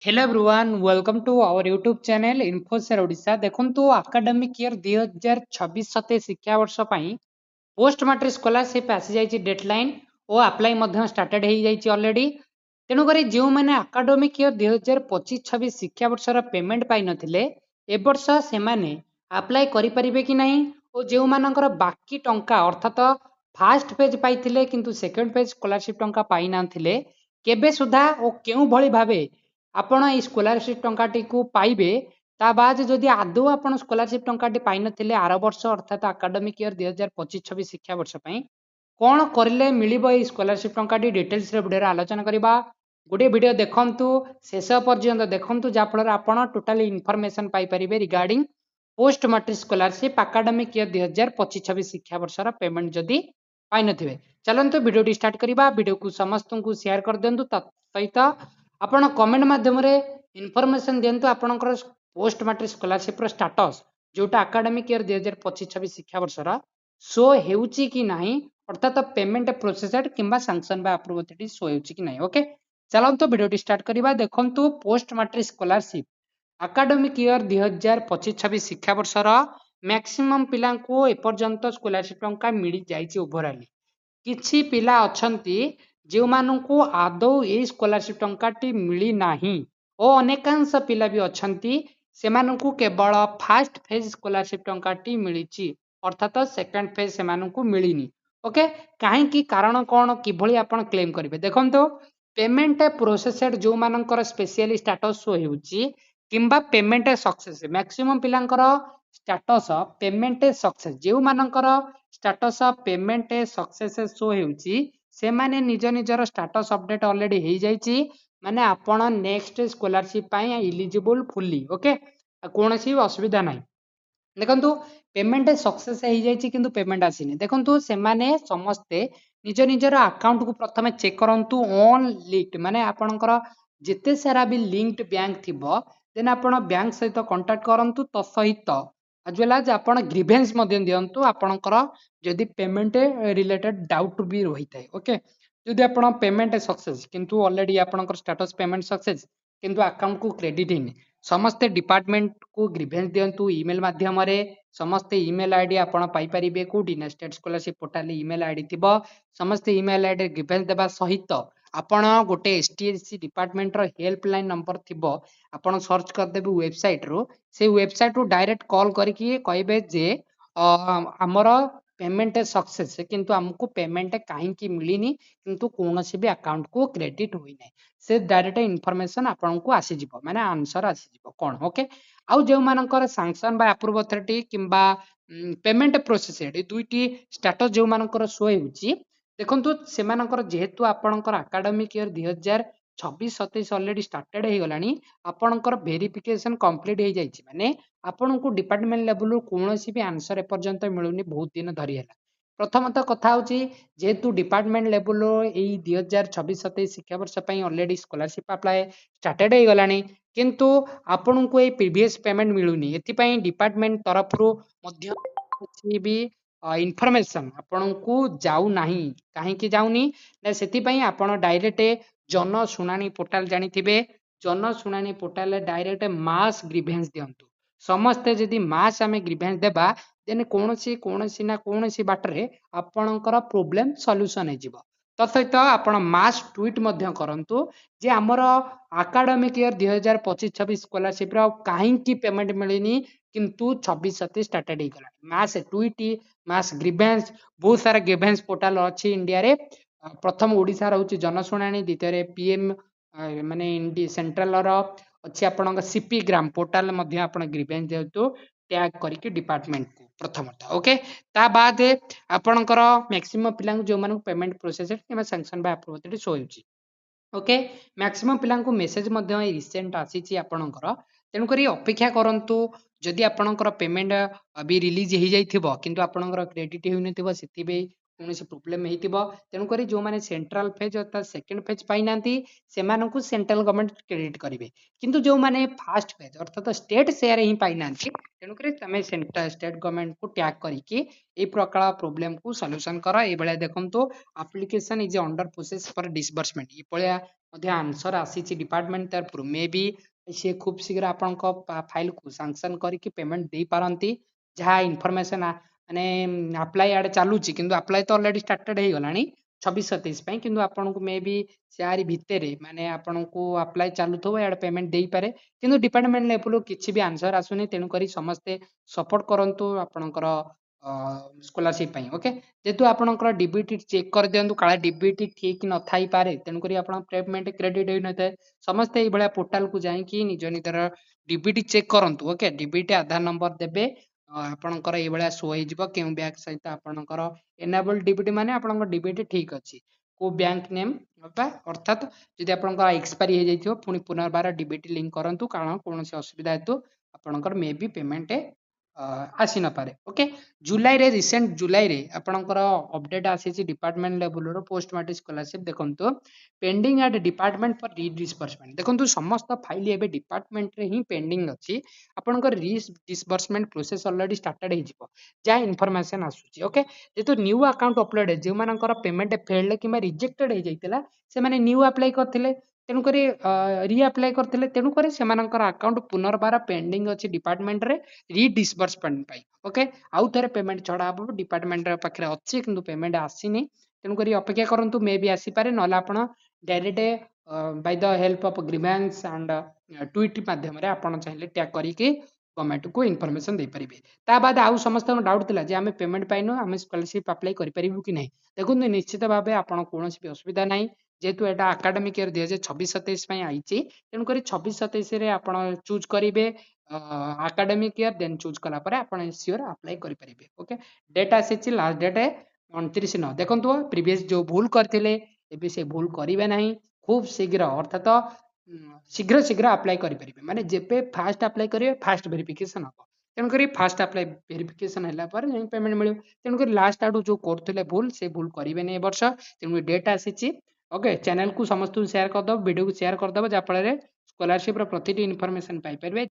Hello everyone, welcome to our YouTube channel Infosar Odisha. ଦେଖନ୍ତୁ academic year 2026-27 ଶିକ୍ଷାବର୍ଷ ପାଇଁ post matric scholarship ଆସିଯାଇଛି deadline ଓ apply ମଧ୍ୟ started ହେଇଯାଇଛି ଅଲରେଡି। ତେଣୁକରି ଯେଉଁମାନେ ଆକାଡେମିକ ଇୟର 2025-26 ଶିକ୍ଷାବର୍ଷର ପେମେଣ୍ଟ ପାଇନଥିଲେ ଏବର୍ଷ ସେମାନେ ଆପ୍ଲାଏ କରିପାରିବେ କି ନାହିଁ ଓ ଯେଉଁମାନଙ୍କର ବାକି ଟଙ୍କା ଅର୍ଥାତ ଫାଷ୍ଟ ପେଜ୍ ପାଇଥିଲେ କିନ୍ତୁ ସେକେଣ୍ଡ ପେଜ୍ ସ୍କଲାରସିପ୍ ଟଙ୍କା ପାଇନଥିଲେ କେବେ ସୁଦ୍ଧା ଓ କେଉଁଭଳି ଭାବେ ଆପଣ ଏଇ ସ୍କଲାରସିପ୍ ଟଙ୍କାଟିକୁ ପାଇବେ ତା ବାଦ ଯଦି ଆଦୌ ଆପଣ ସ୍କଲାରସିପ୍ ଟଙ୍କାଟି ପାଇନଥିଲେ ଆର ବର୍ଷ ଅର୍ଥାତ ଆକାଡେମିକ ଇୟର 2025-26 ଶିକ୍ଷାବର୍ଷ ପାଇଁ କଣ କରିଲେ ମିଳିବ ଏଇ ସ୍କଲାରସିପ୍ ଟଙ୍କାଟି ଡିଟେଲ୍ସରେ ଭିଡ଼ିଓରେ ଆଲୋଚନା କରିବା। ଗୋଟିଏ ଭିଡ଼ିଓ ଦେଖନ୍ତୁ ଶେଷ ପର୍ଯ୍ୟନ୍ତ ଦେଖନ୍ତୁ ଯାହାଫଳରେ ଆପଣ ଟୋଟାଲି ଇନଫର୍ମେସନ୍ ପାଇପାରିବେ regarding post matric scholarship academic year 2025-26 ଶିକ୍ଷାବର୍ଷର ପେମେଣ୍ଟ ଯଦି ପାଇନଥିବେ। ଚାଲନ୍ତୁ ଭିଡ଼ିଓଟି ଷ୍ଟାର୍ଟ କରିବା। ଭିଡ଼ିଓକୁ ସମସ୍ତଙ୍କୁ ସେୟାର କରିଦିଅନ୍ତୁ ତା ସହିତ ଆପଣ କମେଣ୍ଟ ମାଧ୍ୟମରେ ଇନଫର୍ମେସନ୍ ଦିଅନ୍ତୁ ଆପଣଙ୍କର ପୋଷ୍ଟ ମାଟ୍ରିକ ସ୍କଲାରସିପ୍ର ଷ୍ଟାଟସ୍ ଯୋଉଟା ଆକାଡେମିକ ଇୟର 2025-26 ଶିକ୍ଷାବର୍ଷର ଶୋ ହେଉଛି କି ନାହିଁ ଅର୍ଥାତ ପେମେଣ୍ଟ ପ୍ରୋସେସଡ୍ କିମ୍ବା ସାଂସନ ବା ଆପ୍ରୁଭ୍ ଶୋ ହେଉଛି କି ନାହିଁ। ଓକେ, ଚାଲନ୍ତୁ ଭିଡ଼ିଓଟି ଷ୍ଟାର୍ଟ କରିବା। ଦେଖନ୍ତୁ post matric scholarship academic year 2025-26 ଶିକ୍ଷାବର୍ଷର ମ୍ୟାକ୍ସିମମ୍ ପିଲାଙ୍କୁ ଏପର୍ଯ୍ୟନ୍ତ ସ୍କଲାରସିପ୍ ଟଙ୍କା ମିଳିଯାଇଛି ଓଭରାଲି। କିଛି ପିଲା ଅଛନ୍ତି ଯେଉଁମାନଙ୍କୁ ଆଦୌ ଏଇ ସ୍କଲାରସିପ୍ ଟଙ୍କାଟି ମିଳିନାହିଁ ଓ ଅନେକାଂଶ ପିଲା ବି ଅଛନ୍ତି ସେମାନଙ୍କୁ କେବଳ ଫାଷ୍ଟ ଫେଜ୍ ସ୍କଲାରସିପ୍ ଟଙ୍କାଟି ମିଳିଛି ଅର୍ଥାତ ସେକେଣ୍ଡ ଫେଜ୍ ସେମାନଙ୍କୁ ମିଳିନି। ଓକେ, କାହିଁକି କାରଣ କ'ଣ କିଭଳି ଆପଣ କ୍ଲେମ୍ କରିବେ ଦେଖନ୍ତୁ ପେମେଣ୍ଟ ପ୍ରୋସେସଡ୍ ଯେଉଁମାନଙ୍କର ସ୍ପେସିଆଲି ଷ୍ଟାଟସ୍ ଶୋ ହେଉଛି କିମ୍ବା ପେମେଣ୍ଟ ସକ୍ସେସ୍ ମ୍ୟାକ୍ସିମମ୍ ପିଲାଙ୍କର ଷ୍ଟାଟସ୍ ପେମେଣ୍ଟ ସକ୍ସେସ୍ ଯେଉଁମାନଙ୍କର ଷ୍ଟାଟସ୍ ପେମେଣ୍ଟ ସକ୍ସେସ୍ ଶୋ ହେଉଛି ସେମାନେ ନିଜ ନିଜର ଷ୍ଟାଟସ୍ ଅପଡେଟ୍ ଅଲରେଡି ହେଇଯାଇଛି ମାନେ ଆପଣ ନେକ୍ସଟ ସ୍କଲାରସିପ୍ ପାଇଁ ଇଲିଜିବୁଲ ଫୁଲି। ଓକେ, କୌଣସି ଅସୁବିଧା ନାହିଁ। ଦେଖନ୍ତୁ ପେମେଣ୍ଟ ସକ୍ସେସ୍ ହେଇଯାଇଛି କିନ୍ତୁ ପେମେଣ୍ଟ ଆସିନି ଦେଖନ୍ତୁ ସେମାନେ ସମସ୍ତେ ନିଜ ନିଜର ଆକାଉଣ୍ଟକୁ ପ୍ରଥମେ ଚେକ୍ କରନ୍ତୁ ଅନ୍ ଲିଙ୍କଡ ମାନେ ଆପଣଙ୍କର ଯେତେ ସାରା ବି ଲିଙ୍କଡ ବ୍ୟାଙ୍କ ଥିବ ଦେନ୍ ଆପଣ ବ୍ୟାଙ୍କ ସହିତ କଣ୍ଟାକ୍ଟ କରନ୍ତୁ ତ ସହିତ ଆଜ ୱେଲ୍ ଆଜ ଆପଣ ଗ୍ରିଭେନ୍ସ ମଧ୍ୟ ଦିଅନ୍ତୁ ଆପଣଙ୍କର ଯଦି ପେମେଣ୍ଟ ରିଲେଟେଡ୍ ଡାଉଟ୍ ବି ରହିଥାଏ। ଓକେ, ଯଦି ଆପଣ ପେମେଣ୍ଟ ସକ୍ସେସ୍ କିନ୍ତୁ ଅଲରେଡି ଆପଣଙ୍କର ଷ୍ଟାଟସ୍ ପେମେଣ୍ଟ ସକ୍ସେସ୍ କିନ୍ତୁ ଆକାଉଣ୍ଟକୁ କ୍ରେଡିଟ୍ ହେଇନି ସମସ୍ତେ ଡିପାର୍ଟମେଣ୍ଟକୁ ଗ୍ରିଭେନ୍ସ ଦିଅନ୍ତୁ ଇମେଲ ମାଧ୍ୟମରେ। ସମସ୍ତେ ଇମେଲ ଆଇଡି ଆପଣ ପାଇପାରିବେ କୋଉଠି ନା ଷ୍ଟେଟ୍ ସ୍କଲାରସିପ୍ ପୋର୍ଟାଲରେ ଇମେଲ ଆଇଡି ଥିବ ସମସ୍ତେ ଇମେଲ ଆଇଡିରେ ଗ୍ରିଭେନ୍ସ ଦେବା ସହିତ ଆପଣ ଗୋଟେ ଏସଟିଏସସି ଡିପାର୍ଟମେଣ୍ଟର ହେଲ୍ପ ଲାଇନ୍ ନମ୍ବର ଥିବ ଆପଣ ସର୍ଚ୍ଚ କରିଦେବେ ୱେବସାଇଟରୁ ସେଇ ୱେବସାଇଟରୁ ଡାଇରେକ୍ଟ କଲ୍ କରିକି କହିବେ ଯେ ଆମର ପେମେଣ୍ଟ ସକ୍ସେସ୍ କିନ୍ତୁ ଆମକୁ ପେମେଣ୍ଟ କାହିଁକି ମିଳିନି କିନ୍ତୁ କୌଣସି ବି ଆକାଉଣ୍ଟକୁ କ୍ରେଡିଟ୍ ହୋଇନାହିଁ ସେ ଡାଇରେକ୍ଟ ଇନଫର୍ମେସନ୍ ଆପଣଙ୍କୁ ଆସିଯିବ ମାନେ ଆନ୍ସର ଆସିଯିବ କ'ଣ। ଓକେ, ଆଉ ଯେଉଁମାନଙ୍କର ସାଂସନ ବା ଆପ୍ରୁଭ ଅଥରିଟି କିମ୍ବା ପେମେଣ୍ଟ ପ୍ରୋସେସଡ୍ ଏ ଦୁଇଟି ଷ୍ଟାଟସ୍ ଯେଉଁମାନଙ୍କର ଶୋ ହେଉଛି ଦେଖନ୍ତୁ ସେମାନଙ୍କର ଯେହେତୁ ଆପଣଙ୍କର ଆକାଡେମିକ ଇୟର 2026-27 ଅଲରେଡି ଷ୍ଟାର୍ଟେଡ୍ ହେଇଗଲାଣି ଆପଣଙ୍କର ଭେରିଫିକେସନ କମ୍ପ୍ଲିଟ୍ ହେଇଯାଇଛି ମାନେ ଆପଣଙ୍କୁ ଡିପାର୍ଟମେଣ୍ଟ ଲେଭେଲରୁ କୌଣସି ବି ଆନ୍ସର ଏପର୍ଯ୍ୟନ୍ତ ମିଳୁନି ବହୁତ ଦିନ ଧରି ହେଲା। ପ୍ରଥମତଃ କଥା ହେଉଛି ଯେହେତୁ ଡିପାର୍ଟମେଣ୍ଟ ଲେଭେଲରୁ ଏଇ 2026-27 ଶିକ୍ଷାବର୍ଷ ପାଇଁ ଅଲରେଡି ସ୍କଲାରସିପ୍ ଆପ୍ଲାଏ ଷ୍ଟାର୍ଟେଡ୍ ହେଇଗଲାଣି କିନ୍ତୁ ଆପଣଙ୍କୁ ଏଇ ପ୍ରିଭିୟସ୍ ପେମେଣ୍ଟ ମିଳୁନି ଏଥିପାଇଁ ଡିପାର୍ଟମେଣ୍ଟ ତରଫରୁ ମଧ୍ୟ କିଛି ବି ଇନଫର୍ମେସନ୍ ଆପଣଙ୍କୁ ଯାଉନାହିଁ। କାହିଁକି ଯାଉନି ନା ସେଥିପାଇଁ ଆପଣ ଡାଇରେକ୍ଟ ଜନଶୁଣାଣି ପୋର୍ଟାଲ ଜାଣିଥିବେ ଜନଶୁଣାଣି ପୋର୍ଟାଲରେ ଡାଇରେକ୍ଟ ମାସ୍ ଗ୍ରିଭେନ୍ସ ଦିଅନ୍ତୁ। ସମସ୍ତେ ଯଦି ମାସ୍ ଆମେ ଗ୍ରିଭେନ୍ସ ଦେବା ଦେନ୍ କୌଣସି ନା କୌଣସି ବାଟରେ ଆପଣଙ୍କର ପ୍ରୋବ୍ଲେମ ସଲ୍ୟୁସନ ହେଇଯିବ। ତା ସହିତ ଆପଣ ମାସ୍ ଟ୍ୱିଟ୍ ମଧ୍ୟ କରନ୍ତୁ ଯେ ଆମର ଆକାଡେମିକ ଇୟର 2025-26 ସ୍କଲାରସିପ୍ର କାହିଁକି ପେମେଣ୍ଟ ମିଳିନି କିନ୍ତୁ 26-27 ଷ୍ଟାର୍ଟେଡ୍ ହେଇଗଲାଣି। ମାସ୍ ଟ୍ୱିଟ୍ ମାସ୍ ଗ୍ରିଭେନ୍ସ ବହୁତ ସାରା ଗ୍ରିଭେନ୍ସ ପୋର୍ଟାଲ ଅଛି ଇଣ୍ଡିଆରେ ପ୍ରଥମ ଓଡ଼ିଶା ରହୁଛି ଜନଶୁଣାଣି ଦ୍ୱିତୀୟରେ ପିଏମ୍ ମାନେ ସେଣ୍ଟ୍ରାଲର ଅଛି ଆପଣଙ୍କ ସିପି ଗ୍ରାମ ପୋର୍ଟାଲ ମଧ୍ୟ ଆପଣ ଗ୍ରିଭେନ୍ସ ଦିଅନ୍ତୁ ଟ୍ୟାଗ କରିକି ଡିପାର୍ଟମେଣ୍ଟକୁ ପ୍ରଥମତଃ। ଓକେ, ତା ବାଦ ଆପଣଙ୍କର ମ୍ୟାକ୍ସିମମ୍ ପିଲାଙ୍କୁ ଯେଉଁମାନଙ୍କୁ ପେମେଣ୍ଟ ପ୍ରୋସେସ କିମ୍ବା ସାଂସନ ବା ଆପ୍ରୁଭ୍ ଶୋ ହେଉଛି। ଓକେ, ମ୍ୟାକ୍ସିମମ୍ ପିଲାଙ୍କୁ ମେସେଜ ମଧ୍ୟ ରିସେଣ୍ଟ ଆସିଛି ଆପଣଙ୍କର ତେଣୁକରି ଅପେକ୍ଷା କରନ୍ତୁ ଯଦି ଆପଣଙ୍କର ପେମେଣ୍ଟ ବି ରିଲିଜ ହେଇଯାଇଥିବ କିନ୍ତୁ ଆପଣଙ୍କର କ୍ରେଡିଟ୍ ହେଉନଥିବ ସେଥିପାଇଁ କୌଣସି ପ୍ରୋବ୍ଲେମ ହେଇଥିବ ତେଣୁକରି ଯେଉଁମାନେ ସେଣ୍ଟ୍ରାଲ ଫେଜ୍ ଅର୍ଥାତ୍ ସେକେଣ୍ଡ ଫେଜ୍ ପାଇନାହାନ୍ତି ସେମାନଙ୍କୁ ସେଣ୍ଟ୍ରାଲ ଗଭର୍ଣ୍ଣମେଣ୍ଟ କ୍ରେଡିଟ୍ କରିବେ କିନ୍ତୁ ଯେଉଁମାନେ ଫାଷ୍ଟ ଫେଜ୍ ଅର୍ଥାତ୍ ଷ୍ଟେଟ୍ ସେୟାର ହିଁ ପାଇନାହାନ୍ତି ତେଣୁକରି ତମେ ଷ୍ଟେଟ୍ ଗଭର୍ଣ୍ଣମେଣ୍ଟକୁ ଟ୍ୟାଗ କରିକି এই প্রকার প্রোবলেমକୁ সଲ୍ୟୁସନ କର। এইଭଳିଆ ଦେଖନ୍ତୁ ଆପ୍ଲିକେସନ ଇଜ ଅଣ୍ଡର ପ୍ରୋସେସ ଫର ଡିସବର୍ସମେଣ୍ଟ ଏଭଳିଆ आंसर आसी डिपार्टमेंट तरफ मे बी सी खूब शीघ्र आपण फाइल को सांक्शन करके पेमेंट दे पारती जहाँ इनफॉरमेशन माने अप्लाई आड़े चलुची किंतु अप्लाई तो ऑलरेडी स्टार्टेड हो गलानी 26-27 किंतु आपन को मे बी सारी भितर माने आपन को अप्लाई चालू थो यार पेमेंट दे पारे किंतु डिपार्टमेंट लेवल किसी भी आंसर आसुनी तेणु करी समस्ते सपोर्ट करंतु आपनकर स्कॉलरशिप ओके जेतु आपनकर डीबीटी चेक कर दियंतु काला डीबीटी ठीक न थाई पारे तेणु करी आपन पेमेंट क्रेडिट होई नଥାଏ समस्ते एई भलिया पोर्टल को जाई कि निज निजर डीबीटी चेक करंतु ओके डीबीटी आधार नंबर देबे आपनकर एई भलिया शो होई जिवो केउ बैंक सहित आपनकर एनेबल डीबीटी माने आपनकर डीबीटी ठीक अछि को बैंक नेम अर्थात यदि आपनकर एक्सपायरी हो जाइथियो पुनी पुनर्बार डीबीटी लिंक करंतु कारण कोनोसी असुविधा हेतु आपनकर मे बी पेमेंट आसी न पारे ओके जुलाई रे रिसेंट जुलाई रे आपनकर अपडेट आसी डिपार्टमेंट लेवल रो पोस्ट मैट्रिक स्कॉलरशिप देखंतु पेंडिंग एट डिपार्टमेंट फॉर रीडिस्बर्समेंट देखंतु समस्त फाइल एबे डिपार्टमेंट रे ही पेंडिंग अछि आपनकर रीडिस्बर्समेंट प्रोसेस ऑलरेडी स्टार्टेड हे जिवो जा इन्फॉर्मेशन आसुची ओके जेतु न्यू अकाउंट अपलोड जे मानकर पेमेंट फेल्ड किबा रिजेक्टेड हे जाइतला से माने न्यू अप्लाई करथिले तेणु करी रीअप्लाई करथिले तेणु करी से मानकर अकाउंट पुनर्बार पेंडिंग अछि डिपार्टमेंट रे रीडिस्बर्समेंट पाई ओके आउ थरे पेमेंट छड़ा हबो डिपार्टमेंट पाखरे अछि किंतु पेमेंट आसीनी तेणु करी अपेक्षा करंतु मे बी आसी पारे नला आपण direct by the help of grievance and tweet माध्यम रे आपण चाहिले टैग करी के गवर्नमेंट को इन्फॉर्मेशन दे परिबे ता बाद आउ समस्त डाउट थिला जे हमें पेमेंट पाइनो हमें स्कॉलरशिप अप्लाई करि परिबु कि नहीं देखुन निश्चित भाबे आपण कोनोसी भी असुविधा नहीं जेहेतु एटा एकेडमिक ईयर 2026-27 पई आइची तेणु करी 26-27 रे आपण चूज करिवे एकेडमिक ईयर देन चूज कला परे आपण श्योर अप्लाई करि परिबे ओके डेट आसीची लास्ट डेट 29 न देखंतु प्रीवियस जो भूल करथिले एबे से भूल करिवे नहीं खूब शीघ्र अर्थात शीघ्र शीघ्र अप्लाई करि परिबे माने जेपे फास्ट अप्लाई करिवे फास्ट वेरिफिकेशन हो तेणु करी फास्ट अप्लाई वेरिफिकेशन हैला पर पेमेंट मिलियो तेणु करी लास्ट आडू जो करथिले भूल से भूल करिवे नै वर्ष तेणु डेट आसीची ओके चैनल को समस्त शेयर कर दो वीडियो को शेयर कर दो जा फल स्कॉलरशिप रो प्रतिटी इन्फॉर्मेशन पाई परिबे।